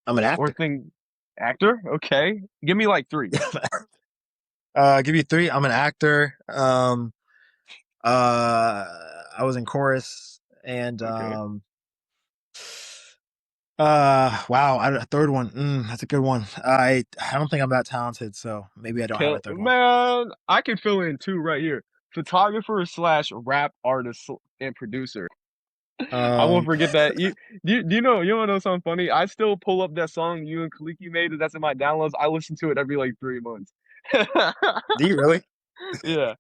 I'm an Or actor. thing actor? Okay. Give me like three. Give you three. I'm an actor. I was in chorus and Okay. Wow, a third one. That's a good one. I don't think I'm that talented, so maybe I don't have a Kill third one. man, I can fill in two right here. Photographer slash rap artist and producer. I won't Um, forget that. You wanna know something funny? I still pull up that song you and Kaliki made that's in my downloads. I listen to it every like 3 months. do you really? Yeah.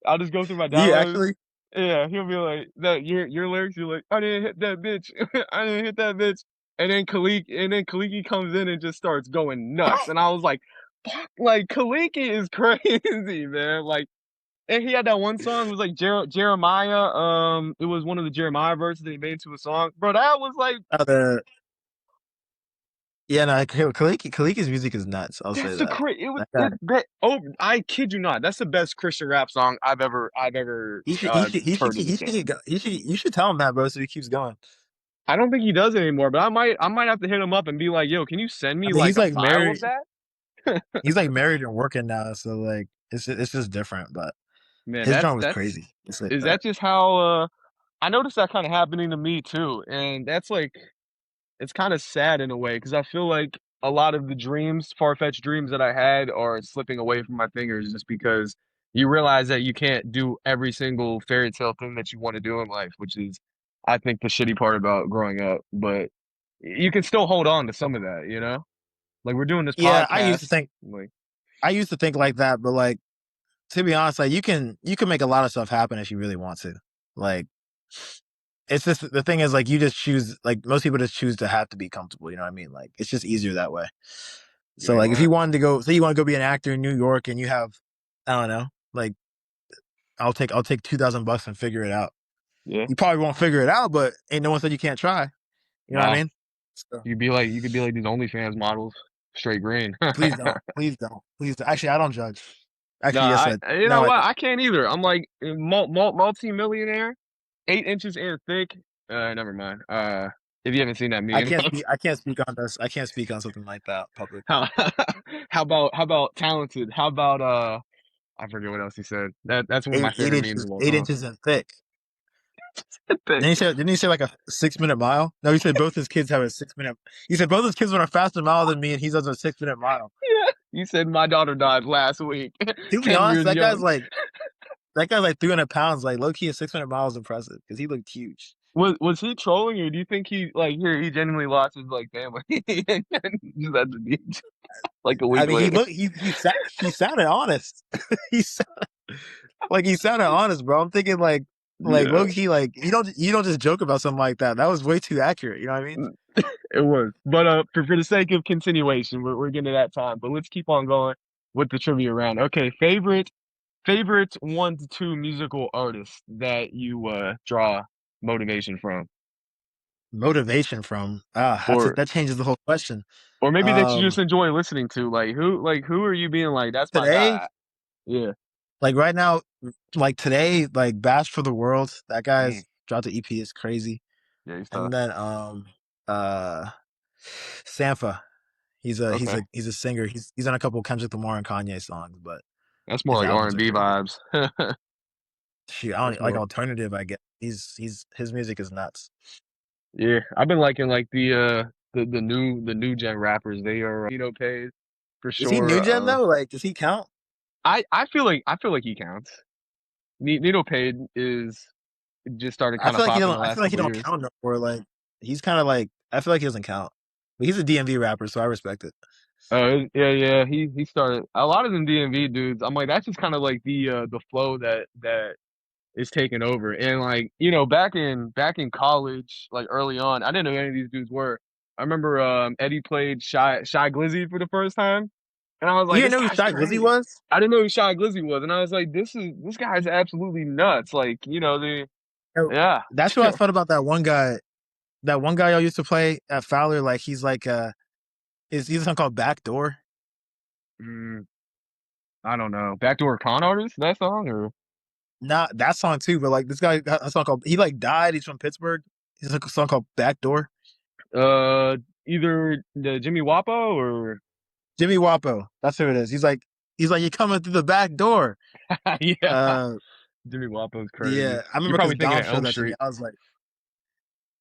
I'll just go through my Do you downloads. actually? Yeah, he'll be like that your lyrics, you're like, I didn't hit that bitch. I didn't hit that bitch. And then Kaliki comes in and just starts going nuts. And I was like, fuck, like Kaliki is crazy, man. Like, and he had that one song, it was like Jeremiah. It was one of the Jeremiah verses that he made into a song. Bro, that was like The Yeah, no, Kaliki's music is nuts. I'll say that's the that. cra it was That guy, it that oh I kid you not, that's the best Christian rap song I've ever he should, he should, he should, heard in he this should, game. get go- you should tell him that, bro, so he keeps going. I don't think he does it anymore, but I might have to hit him up and be like, "Yo, can you send I me mean, like a file of that?" he's like married and working now, so like it's just different. But Man, his that's drum was that's crazy. It's like is that. that just how I noticed that kind of happening to me too, and that's like it's kind of sad in a way because I feel like a lot of the dreams, far-fetched dreams that I had are slipping away from my fingers just because you realize that you can't do every single fairy tale thing that you want to do in life, which is I think the shitty part about growing up, but you can still hold on to some of that, you know? Like we're doing this Yeah, podcast, like I used to think like that, but like to be honest, like you can make a lot of stuff happen if you really want to. Like it's just the thing is like you just choose like most people just choose to have to be comfortable. You know what I mean? Like it's just easier that way. you So ain't like if you lying. wanted to go, say you want to go be an actor in New York, and you have, I don't know, like I'll take $2,000 and figure it out. Yeah. You probably won't figure it out, but ain't no one said you can't try. You know what I Nah. mean? So You could be like these OnlyFans models, straight green. please don't. Actually, I don't judge. Actually, yes, Nah, I you know no, I what? I can't either. I'm like multi-millionaire, 8 inches and thick. Never mind. If you haven't seen that I meme, can't speak. I can't speak on this. I can't speak on something like that publicly. how how about talented? How about I forget what else he said. That's one of my Eight favorite memes inches, of all eight time. inches and thick. Thick. Didn't he say like a 6 minute mile? No, he said both his kids have a 6 minute. He said both his kids run a faster mile than me, and he does a 6 minute mile. Yeah. You said my daughter died last week, To be 10 honest, years young. that guy's like 300 pounds. Like low key, a 6 minute mile is impressive because he looked huge. Was he trolling or do you think he like here he genuinely lost his like family and just at the beach like a I week mean, he later? looked he sounded honest. he he sounded honest, bro. I'm thinking like Yeah, low key like you don't just joke about something like that. That was way too accurate. You know what I mean? it was. But for the sake of continuation, we're getting to that time. But let's keep on going with the trivia round. Okay, favorite 1 to 2 musical artists that you draw motivation from, Motivation from or that changes the whole question. or maybe that you just Um, enjoy listening to. Like who are you being like that's my today, guy? Yeah, like right now, like today, like Bash for the World. That mm, guy's dropped the EP is crazy. yeah, he's tough. And then uh Sampha. Okay, He's a singer. He's on a couple of Kendrick Lamar and Kanye songs, but that's more his like R albums and are B crazy. vibes. Shoot, I That's don't like more. alternative. I guess he's his music is nuts. Yeah, I've been liking like the new gen rappers. They are paid for Is he new sure. gen though? Like, does he count? I feel like he counts. Nito Paid is just started kind of popping the I last feel like he couple don't years. count no more. Like, he's kind of like I feel like he doesn't count. But he's a DMV rapper, so I respect it. Yeah. He started a lot of them DMV dudes. I'm like that's just kind of like the flow that is taking over. And like back in college, like early on, I didn't know who any of these dudes were. I remember Eddie played Shy Glizzy for the first time, and I was You like, didn't this know who guy's Shy Glizzy crazy. was? I didn't know who Shy Glizzy was, and I was like, this guy's absolutely nuts. Like the Yo, yeah. that's what I thought about that one guy. That one guy I used to play at Fowler. Like, he's like he's something called Backdoor. Mm, I don't know. Backdoor Con Artist, that song or Not that song too, but like this guy got a song called he like died. He's from Pittsburgh. He's like a song called Backdoor. uh either the Jimmy Wapo or Jimmy Wapo. That's who it is. He's like you're coming through the back door. yeah. Uh, Jimmy Wapo's crazy. yeah, I You're remember because probably thinking Dom of showed Elm that to me. Street. I was like,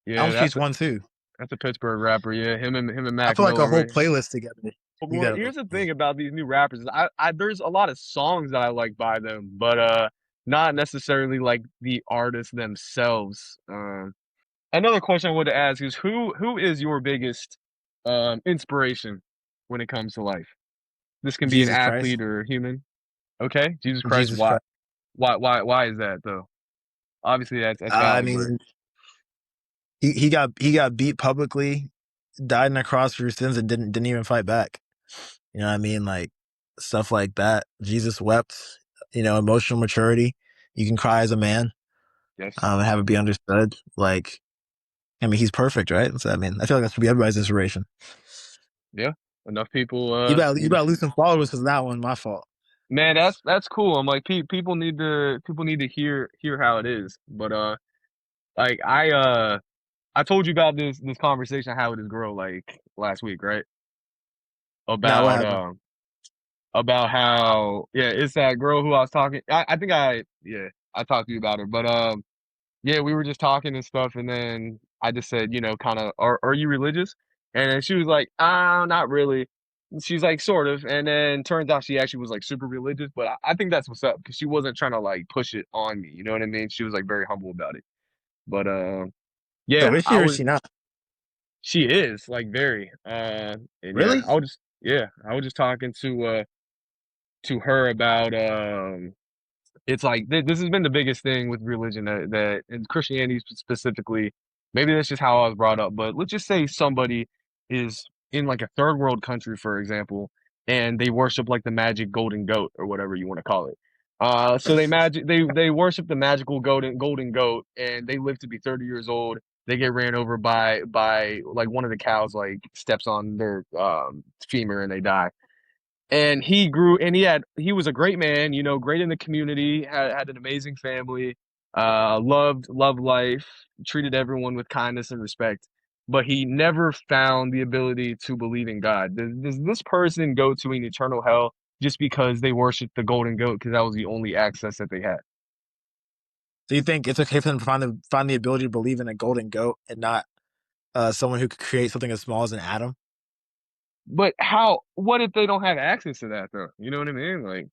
Yeah, Elm that's Street's one too. That's a Pittsburgh rapper. Yeah, him and I Mac feel like a whole Miller. playlist together. You Well, gotta. here's the thing about these new rappers. I there's a lot of songs that I like by them, but not necessarily like the artists themselves. Another question I wanted to ask is who is your biggest inspiration when it comes to life? This can be an Jesus Christ. athlete or a human. Okay, Jesus Christ. Jesus Why? Christ. Why is that though? Obviously, that's I valid, but mean, he got beat publicly, died on a cross for your sins, and didn't even fight back. You know what I mean? Like stuff like that. Jesus wept. Emotional maturity. You can cry as a man, yes, and have it be understood. Like, I mean, he's perfect, right? So I mean, I feel like that should be everybody's inspiration. yeah. Enough people You need to. better lose some followers because that one my fault. Man, that's cool. I'm like people need to hear how it is. But like I told you about this conversation I had with this girl like last week, right? Now what About happened? about how yeah, it's that girl who I was talking. I think I talked to you about her, but yeah, we were just talking and stuff, and then I just said, kind of, are you religious? And then she was like, not really. She's like, sort of, and then turns out she actually was like super religious, but I think that's what's up because she wasn't trying to like push it on me, you know what I mean? She was like very humble about it, but So yeah, is she or is she not? she is like very, and yeah, Really? I was just talking to her about it's like this has been the biggest thing with religion that and Christianity specifically. Maybe that's just how I was brought up, but let's just say somebody is in like a third world country, for example, and they worship like the magic golden goat or whatever you want to call it. So they worship the magical golden goat, and they live to be 30 years old. They get ran over by like one of the cows like steps on their femur and they die, and he grew and he was a great man, great in the community, had an amazing family, loved life, treated everyone with kindness and respect, but he never found the ability to believe in God. Does this person go to an eternal hell just because they worshiped the golden goat because that was the only access that they had? Do you think it's okay for them to find the ability to believe in a golden goat and not someone who could create something as small as an atom? But how, what if they don't have access to that though? You know what I mean? Like,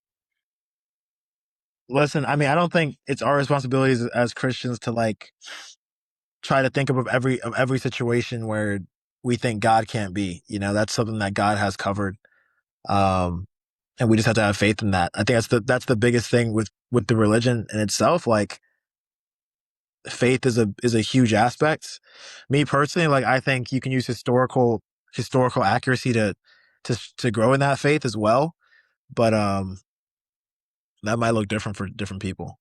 Listen, I mean, I don't think it's our responsibility as Christians to like try to think of every situation where we think God can't be. That's something that God has covered. Um, and we just have to have faith in that. I think that's the biggest thing with the religion in itself. Like faith is a huge aspect. Me personally, like I think you can use historical accuracy to grow in that faith as well. But that might look different for different people.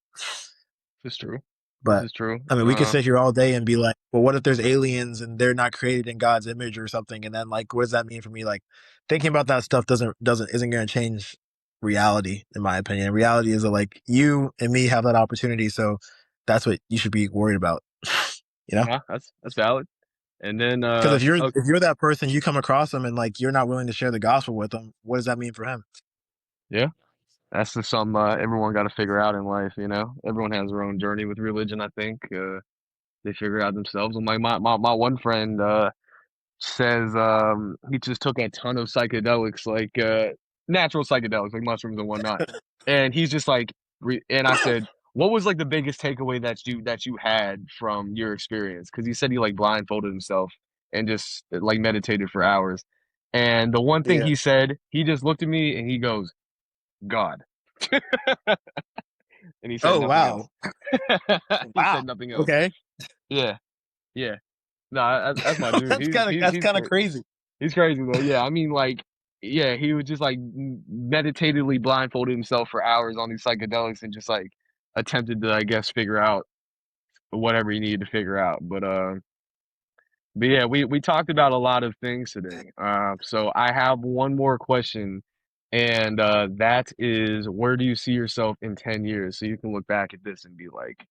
this is true. This But is true. I mean, we could sit here all day and be like, well, what if there's aliens and they're not created in God's image or something? And then like, what does that mean for me? Like thinking about that stuff isn't going to change reality, in my opinion. Reality is that like you and me have that opportunity. So that's what you should be worried about, you know? Yeah, that's valid. And then Because if you're that person, you come across them and like you're not willing to share the gospel with them, what does that mean for him? yeah. That's just something everyone got to figure out in life, you know. Everyone has their own journey with religion. I think they figure it out themselves. And like my one friend says he just took a ton of psychedelics, like natural psychedelics, like mushrooms and whatnot. And he's just like, and I said, what was like the biggest takeaway that you had from your experience? Because he said he like blindfolded himself and just like meditated for hours. And the one thing Yeah. he said, he just looked at me and he goes, God. And he said Oh nothing else. wow, He wow. said nothing else. Okay, Yeah, yeah. No, that's my dude. that's kind of He's that's he's kind of crazy. crazy. He's crazy though. Yeah, I mean, like, yeah, he was just like meditatively blindfolded himself for hours on these psychedelics and just like attempted to, I guess, figure out whatever he needed to figure out. But yeah, we talked about a lot of things today. So I have one more question, and that is, where do you see yourself in 10 years? So you can look back at this and be like,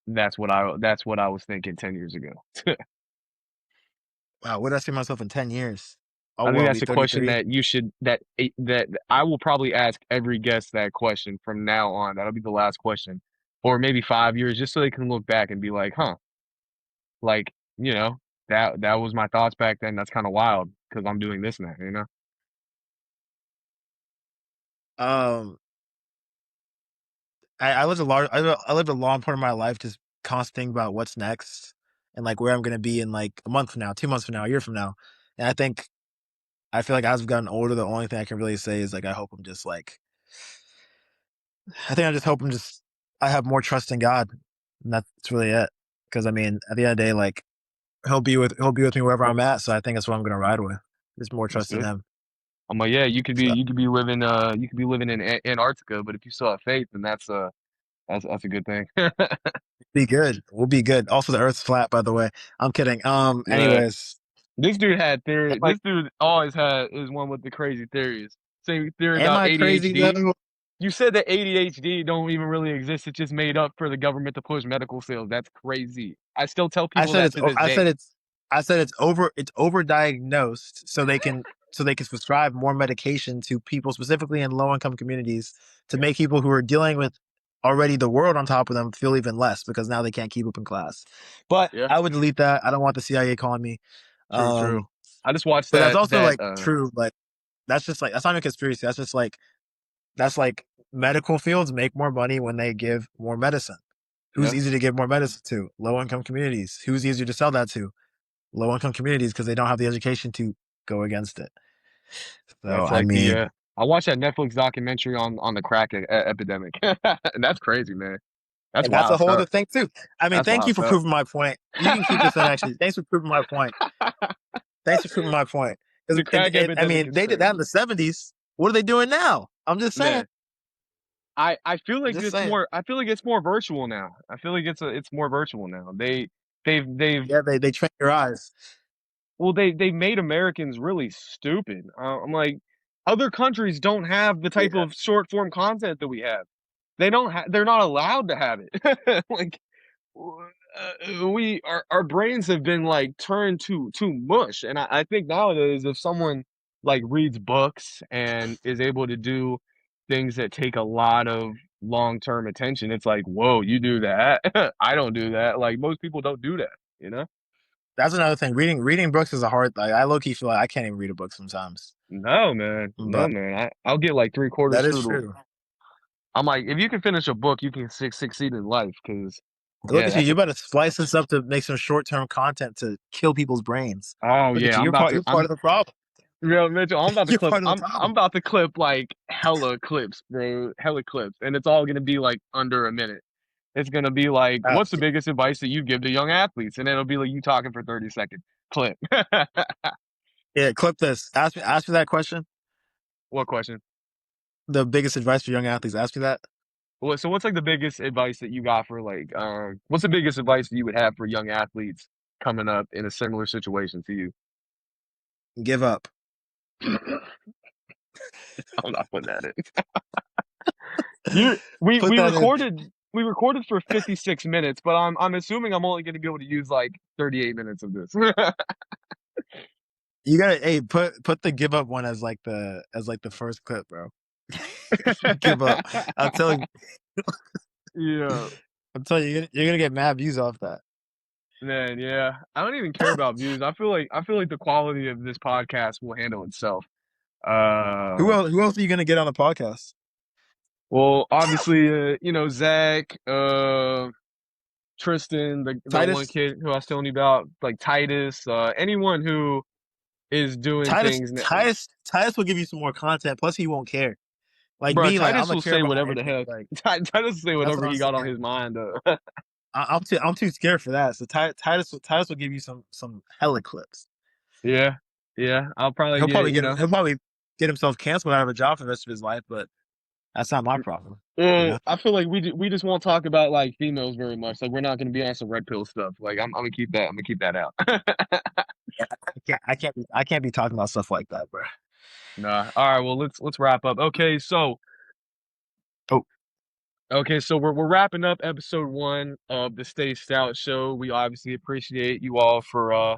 that's what I was thinking 10 years ago. Wow, where did I see myself in 10 years? Oh I think well, I'll that's be a question 33. that you should that I will probably ask every guest that question from now on. That'll be the last question. Or maybe 5 years, just so they can look back and be like, huh, like, you know. that was my thoughts back then. That's kind of wild because I'm doing this now, you know? Um, I lived a long part of my life just constantly thinking about what's next and like where I'm gonna be in like a month from now, 2 months from now, a year from now. And I feel like as I've gotten older, the only thing I can really say is like I think I just hope I have more trust in God. And that's really it. Because I mean, at the end of the day, like he'll be with me wherever I'm at. So I think that's what I'm gonna ride with. Just more That's trust in it. him. I'm like, yeah, So you could be living in Antarctica, but if you still have faith, then that's a good thing. be good. We'll be good. Also, the Earth's flat, by the way. I'm kidding. Yeah. Anyways, This dude had am theory. I This dude always had is one with the crazy theories. Same theory am about I crazy ADHD. though? You said that ADHD don't even really exist. It's just made up for the government to push medical sales. That's crazy. I still tell I people said that it's to o- this day. I said it's overdiagnosed so they can prescribe more medication to people specifically in low income communities to make people who are dealing with already the world on top of them feel even less because now they can't keep up in class. But Yeah, I would delete that. I don't want the CIA calling me. true, true. Um, I just watched but that's also that like true. Like that's just like that's not a conspiracy. That's like medical fields make more money when they give more medicine. Who's yeah. easy to give more medicine to? Low income communities. Who's easier to sell that to? Low income communities because they don't have the education to go against it. So That's I like the mean, I watched that Netflix documentary on the crack epidemic. That's crazy, man. That's and that's a wild whole other stuff. thing too. I mean, That's thank wild you for stuff. proving my point. You can keep this in actually. Thanks for proving my point. Thanks for proving my point. The Because crack I epidemic mean, is they did that in crazy, the '70s. What are they doing now? I'm just saying. man. I feel I'm like just saying. I feel like it's more virtual now. I feel like it's more virtual now. They've Yeah, they train your eyes. well they made Americans really stupid. I'm like other countries don't have the type Yeah, of short form content that we have. They're not allowed to have it. Like we our brains have been like turned to mush, and I think nowadays if someone like reads books and is able to do things that take a lot of long-term attention, it's like, whoa, you do that. I don't do that. Like most people don't do that, you know? that's another thing. Reading books is a hard. Like I low key feel like I can't even read a book sometimes. No, man. No, But man. I'll get like three that quarters is through the. true. I'm like, if you can finish a book, you can succeed in life. Cause Look yeah, at you. that's You a. better splice this up to make some short term content to kill people's brains. Oh Look at yeah, you. I'm about to. You're part of the problem. Real Mitchell, I'm about to You're clip. part of the I'm problem. about to clip like hella clips, bro. Hella clips, and it's all gonna be like under a minute. It's gonna be like, Uh, what's the biggest advice that you give to young athletes? And then it'll be like you talking for 30 seconds. Clip. yeah, clip this. Ask me that question. What question? The biggest advice for young athletes. Ask me that. So what's like the biggest advice that you got for like, what's the biggest advice that you would have for young athletes coming up in a similar situation to you? Give up. I'm not putting that in. You, Put that in. we recorded for 56 minutes, but I'm assuming I'm only going to be able to use like 38 minutes of this. You gotta hey put the give up one as like the first clip, bro. Give up. I'm telling Yeah, I'm telling you, you're gonna get mad views off that. man, yeah. I don't even care about views. I feel like the quality of this podcast will handle itself. Who else are you gonna get on the podcast? Well, obviously, Zach, Tristan, the one Titus? kid who I was telling you about, like Titus, anyone who is doing things. Titus will give you some more content. Plus, he won't care. Like Bro, me, like I'm Titus gonna will care say about my whatever the image. heck. Like Titus will say that's whatever what I'm he got on saying. his mind. I'm too scared for that. So Titus will give you some hella clips. Yeah, yeah. I'll probably get, He'll probably get himself canceled out of a job for the rest of his life. But that's not my problem. You well, know. I feel like we just won't talk about like females very much. Like we're not gonna be on some red pill stuff. Like I'm gonna keep that. I'm gonna keep that out. Yeah, I can't be talking about stuff like that, bro. Nah. All right. Well, let's wrap up. Oh, Okay, so we're wrapping up episode one of the Stay Stout show. We obviously appreciate you all for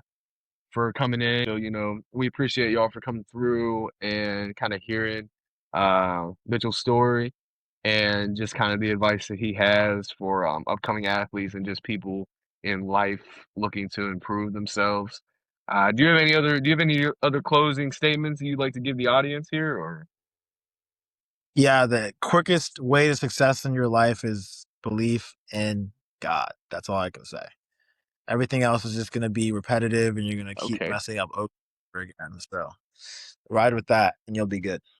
coming in. So, we appreciate y'all for coming through and kind of hearing Mitchell's story and just kind of the advice that he has for upcoming athletes and just people in life looking to improve themselves. Do you have any other closing statements you'd like to give the audience here, or Yeah, the quickest way to success in your life is belief in God. That's all I can say. Everything else is just going to be repetitive and you're going to keep okay? messing up over and over again. So ride with that and you'll be good.